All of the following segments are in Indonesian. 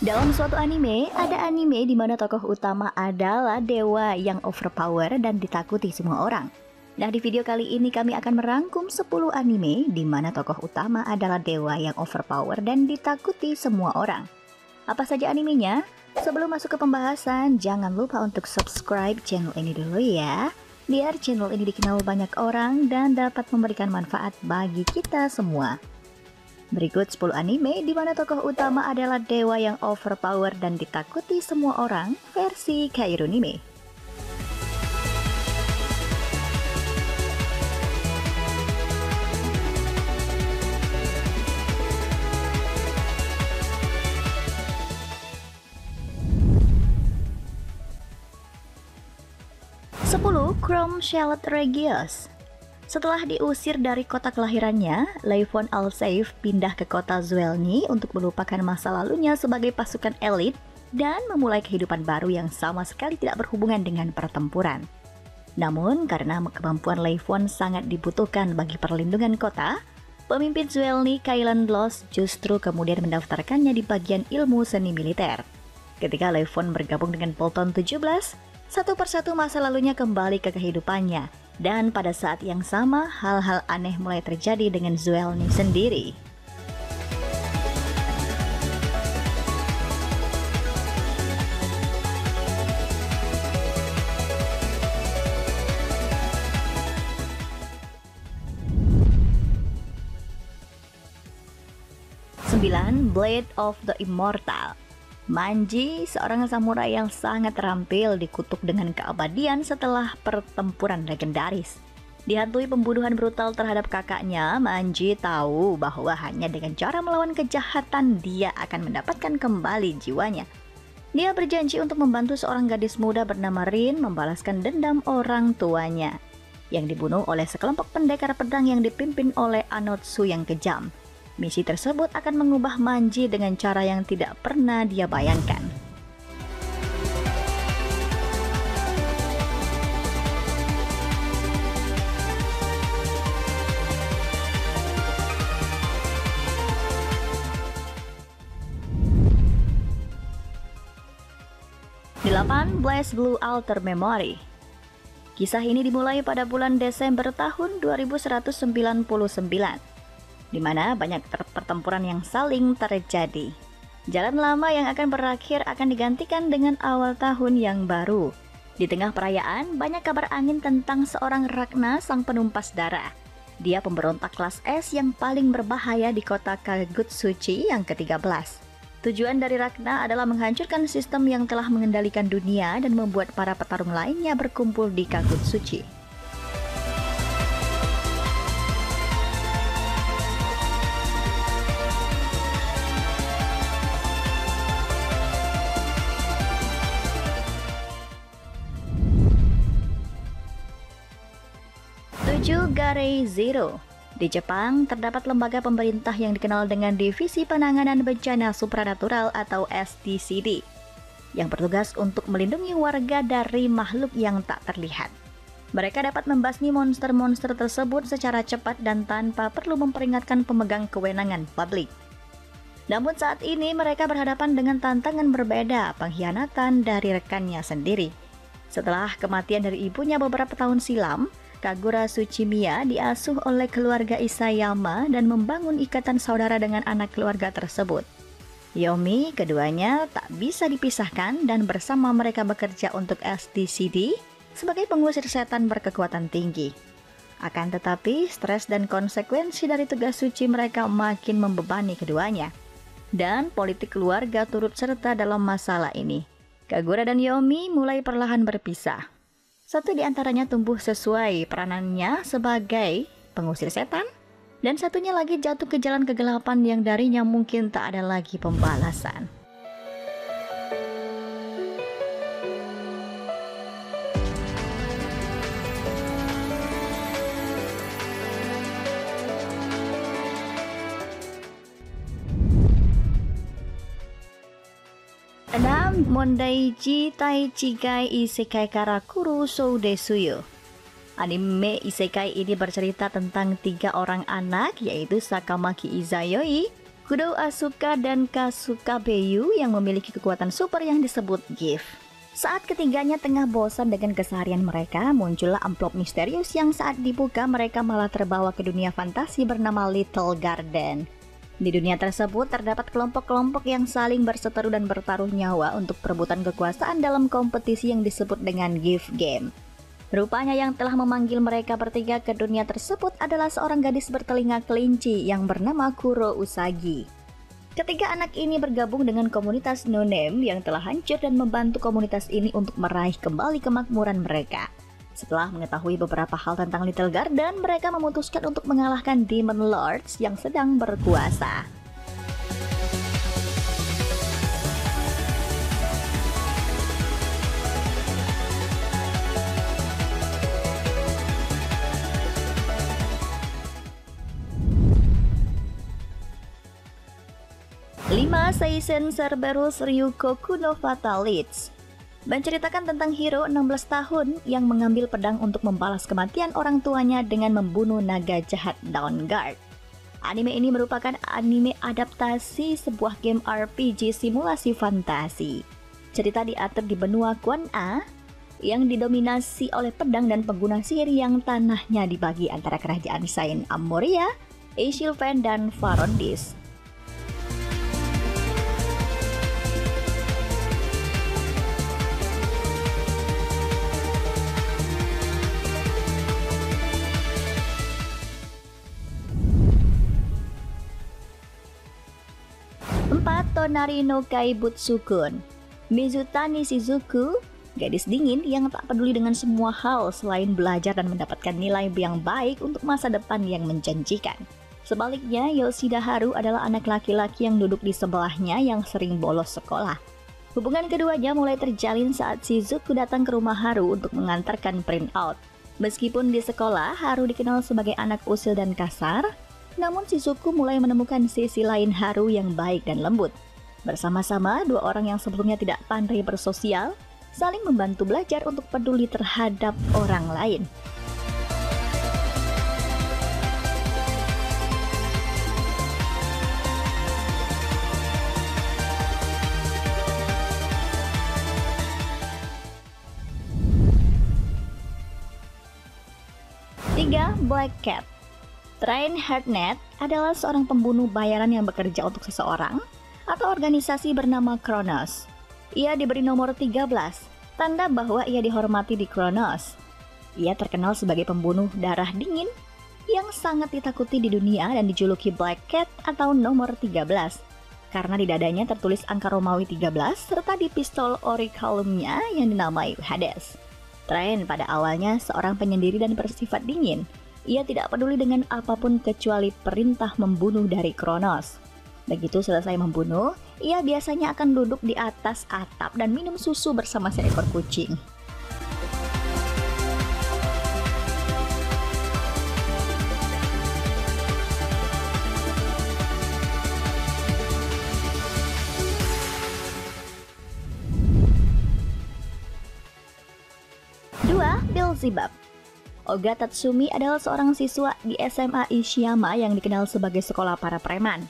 Dalam suatu anime, ada anime di mana tokoh utama adalah dewa yang overpower dan ditakuti semua orang. Nah, di video kali ini kami akan merangkum 10 anime di mana tokoh utama adalah dewa yang overpower dan ditakuti semua orang. Apa saja animenya? Sebelum masuk ke pembahasan, jangan lupa untuk subscribe channel ini dulu ya, biar channel ini dikenal banyak orang dan dapat memberikan manfaat bagi kita semua. Berikut 10 anime di mana tokoh utama adalah dewa yang overpower dan ditakuti semua orang versi Kairunime. Chrome Shelled Regios. Setelah diusir dari kota kelahirannya, Leifon Alseif pindah ke kota Zwelny untuk melupakan masa lalunya sebagai pasukan elit dan memulai kehidupan baru yang sama sekali tidak berhubungan dengan pertempuran. Namun, karena kemampuan Leifon sangat dibutuhkan bagi perlindungan kota, pemimpin Zwelny Kailan Bloss justru kemudian mendaftarkannya di bagian ilmu seni militer. Ketika Leifon bergabung dengan Bolton 17, satu persatu masa lalunya kembali ke kehidupannya. Dan pada saat yang sama, hal-hal aneh mulai terjadi dengan Zwelny sendiri. Blade of the Immortal. Manji, seorang samurai yang sangat terampil, dikutuk dengan keabadian setelah pertempuran legendaris. Dihantui pembunuhan brutal terhadap kakaknya, Manji tahu bahwa hanya dengan cara melawan kejahatan dia akan mendapatkan kembali jiwanya. Dia berjanji untuk membantu seorang gadis muda bernama Rin membalaskan dendam orang tuanya yang dibunuh oleh sekelompok pendekar pedang yang dipimpin oleh Anotsu yang kejam. Misi tersebut akan mengubah Manji dengan cara yang tidak pernah dia bayangkan. Blaze Blue Altar Memory. Kisah ini dimulai pada bulan Desember tahun 2199. Di mana banyak pertempuran yang saling terjadi. Jalan lama yang akan berakhir akan digantikan dengan awal tahun yang baru. Di tengah perayaan, banyak kabar angin tentang seorang Ragna, sang penumpas darah. Dia pemberontak kelas S yang paling berbahaya di kota Kagutsuchi yang ke-13. Tujuan dari Ragna adalah menghancurkan sistem yang telah mengendalikan dunia dan membuat para petarung lainnya berkumpul di Kagutsuchi. Garei Zero. Di Jepang, terdapat lembaga pemerintah yang dikenal dengan Divisi Penanganan Bencana Supranatural atau SDCD, yang bertugas untuk melindungi warga dari makhluk yang tak terlihat. Mereka dapat membasmi monster-monster tersebut secara cepat dan tanpa perlu memperingatkan pemegang kewenangan publik. Namun saat ini mereka berhadapan dengan tantangan berbeda, pengkhianatan dari rekannya sendiri. Setelah kematian dari ibunya beberapa tahun silam, Kagura Tsuchimiya diasuh oleh keluarga Isayama dan membangun ikatan saudara dengan anak keluarga tersebut. Yomi, keduanya tak bisa dipisahkan dan bersama mereka bekerja untuk SDCD sebagai pengusir setan berkekuatan tinggi. Akan tetapi, stres dan konsekuensi dari tugas suci mereka makin membebani keduanya. Dan politik keluarga turut serta dalam masalah ini. Kagura dan Yomi mulai perlahan berpisah. Satu di antaranya tumbuh sesuai peranannya sebagai pengusir setan, dan satunya lagi jatuh ke jalan kegelapan yang darinya mungkin tak ada lagi pembalasan. 6. Mondaiji Taichigai Isekai Karakuru Soudesuyo. Anime isekai ini bercerita tentang 3 orang anak, yaitu Sakamaki Izayoi, Kudo Asuka dan Kasuka Beyu yang memiliki kekuatan super yang disebut gift. Saat ketiganya tengah bosan dengan keseharian mereka, muncullah amplop misterius yang saat dibuka mereka malah terbawa ke dunia fantasi bernama Little Garden. Di dunia tersebut terdapat kelompok-kelompok yang saling berseteru dan bertaruh nyawa untuk perebutan kekuasaan dalam kompetisi yang disebut dengan gift game. Rupanya yang telah memanggil mereka bertiga ke dunia tersebut adalah seorang gadis bertelinga kelinci yang bernama Kuro Usagi. Ketiga anak ini bergabung dengan komunitas No Name yang telah hancur dan membantu komunitas ini untuk meraih kembali kemakmuran mereka. Setelah mengetahui beberapa hal tentang Little Garden, mereka memutuskan untuk mengalahkan Demon Lords yang sedang berkuasa. Lima Seisen Cerberus Ryukoku no Fatalities menceritakan tentang hero 16 tahun yang mengambil pedang untuk membalas kematian orang tuanya dengan membunuh naga jahat Dawnguard. Anime ini merupakan anime adaptasi sebuah game RPG simulasi fantasi. Cerita diatur di benua Kwan-A yang didominasi oleh pedang dan pengguna sihir yang tanahnya dibagi antara kerajaan Saint Amoria, Eishilfen, dan Farondis. Tonari no Kaibutsukun. Mizutani Shizuku, gadis dingin yang tak peduli dengan semua hal selain belajar dan mendapatkan nilai yang baik untuk masa depan yang menjanjikan. Sebaliknya, Yoshida Haru adalah anak laki-laki yang duduk di sebelahnya yang sering bolos sekolah. Hubungan keduanya mulai terjalin saat Shizuku datang ke rumah Haru untuk mengantarkan printout. Meskipun di sekolah, Haru dikenal sebagai anak usil dan kasar, namun Shizuku mulai menemukan sisi lain Haru yang baik dan lembut. Bersama-sama, dua orang yang sebelumnya tidak pandai bersosial, saling membantu belajar untuk peduli terhadap orang lain. Tiga, Black Cat. Train Hardnet adalah seorang pembunuh bayaran yang bekerja untuk seseorang atau organisasi bernama Kronos. Ia diberi nomor 13, tanda bahwa ia dihormati di Kronos. Ia terkenal sebagai pembunuh darah dingin yang sangat ditakuti di dunia dan dijuluki Black Cat atau nomor 13 karena di dadanya tertulis angka Romawi 13 serta di pistol Orichalcumnya yang dinamai Hades. Train pada awalnya seorang penyendiri dan bersifat dingin. Ia tidak peduli dengan apapun kecuali perintah membunuh dari Kronos. Begitu selesai membunuh, ia biasanya akan duduk di atas atap dan minum susu bersama seekor kucing. Dua, Beelzebub. Oga Tatsumi adalah seorang siswa di SMA Ishiyama yang dikenal sebagai sekolah para preman.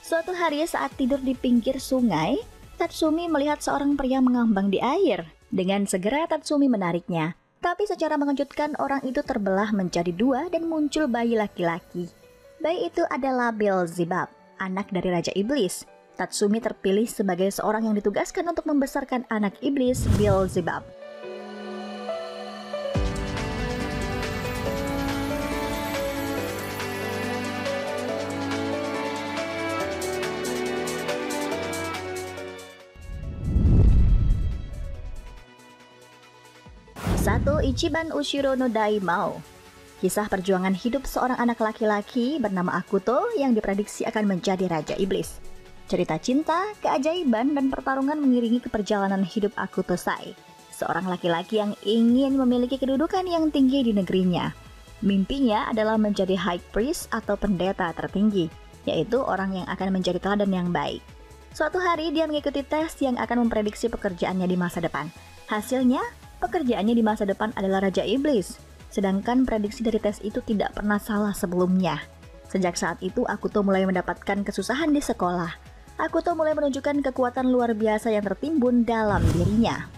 Suatu hari saat tidur di pinggir sungai, Tatsumi melihat seorang pria mengambang di air. Dengan segera Tatsumi menariknya. Tapi secara mengejutkan orang itu terbelah menjadi dua dan muncul bayi laki-laki. Bayi itu adalah Beelzebub, anak dari Raja Iblis. Tatsumi terpilih sebagai seorang yang ditugaskan untuk membesarkan anak iblis Beelzebub. Satu, Ichiban Ushiro no Daimao. Kisah perjuangan hidup seorang anak laki-laki bernama Akuto yang diprediksi akan menjadi Raja Iblis. Cerita cinta, keajaiban, dan pertarungan mengiringi keperjalanan hidup Akuto Sai, seorang laki-laki yang ingin memiliki kedudukan yang tinggi di negerinya. Mimpinya adalah menjadi High Priest atau pendeta tertinggi, yaitu orang yang akan menjadi teladan yang baik. Suatu hari dia mengikuti tes yang akan memprediksi pekerjaannya di masa depan. Hasilnya, pekerjaannya di masa depan adalah Raja Iblis, sedangkan prediksi dari tes itu tidak pernah salah sebelumnya. Sejak saat itu, Akuto mulai mendapatkan kesusahan di sekolah. Akuto mulai menunjukkan kekuatan luar biasa yang tertimbun dalam dirinya.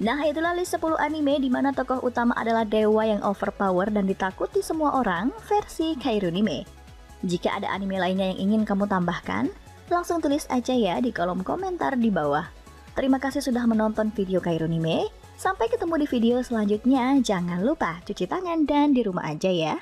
Nah, itulah list 10 anime di mana tokoh utama adalah dewa yang overpower dan ditakuti semua orang versi Kairunime. Jika ada anime lainnya yang ingin kamu tambahkan, langsung tulis aja ya di kolom komentar di bawah. Terima kasih sudah menonton video Kairunime. Sampai ketemu di video selanjutnya. Jangan lupa cuci tangan dan di rumah aja ya.